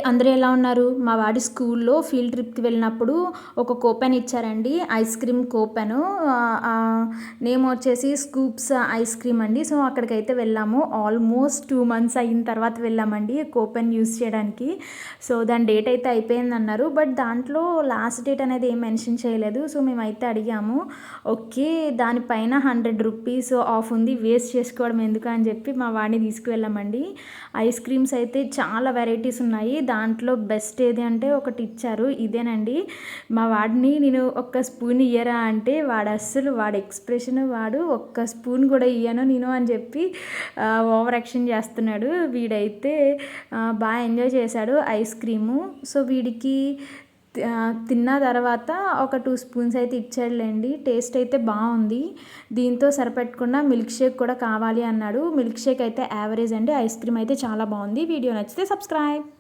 అందరూ ఎలా ఉన్నారు? మా వాడి స్కూల్లో ఫీల్డ్ ట్రిప్‌కి వెళ్ళినప్పుడు ఒక కూపన్ ఇచ్చారండి. Ice cream coupon. నేమ్ వచ్చేసి స్కూప్స్ ఐస్ క్రీమ్ అండి. సో, అక్కడికైతే వెళ్ళాము. ఆల్మోస్ట్ 2 మంత్స్ అయిన తర్వాత వెళ్ళామండి కూపన్ యూజ్ చేయడానికి. సో, దాని డేట్ అయితే అయిపోయిందన్నారు. బట్ దాంట్లో లాస్ట్ డేట్ అనేది ఏం మెన్షన్ చేయలేదు. సో, మేమైతే అడిగాము. ఓకే. దానిపైన ₹100 ఆఫ్ ఉంది. వేస్ట్ చేసుకోవడం ఎందుకు అని చెప్పి మా వాడిని తీసుకువెళ్ళామండి. ఐస్ క్రీమ్స్ అయితే చాలా వెరైటీస్ ఉన్నాయి. దాంట్లో బెస్ట్ ఏది అంటే ఒకటి ఇచ్చారు. ఇదేనండి. మా వాడిని నేను ఒక్క స్పూన్ ఇయ్యరా అంటే వాడి ఎక్స్ప్రెషన్ ఒక్క స్పూన్ కూడా ఇయ్యను నేను అని చెప్పి ఓవర్ యాక్షన్ చేస్తున్నాడు. వీడైతే బాగా ఎంజాయ్ చేశాడు ఐస్ క్రీము. సో, వీడికి తిన్న తర్వాత ఒక 2 స్పూన్స్ అయితే ఇచ్చాడులేండి. టేస్ట్ అయితే బాగుంది. దీంతో సరిపెట్టకుండా మిల్క్ షేక్ కూడా కావాలి అన్నాడు. మిల్క్ షేక్ అయితే యావరేజ్ అండి. ఐస్ క్రీమ్ అయితే చాలా బాగుంది. వీడియో నచ్చితే సబ్స్క్రైబ్.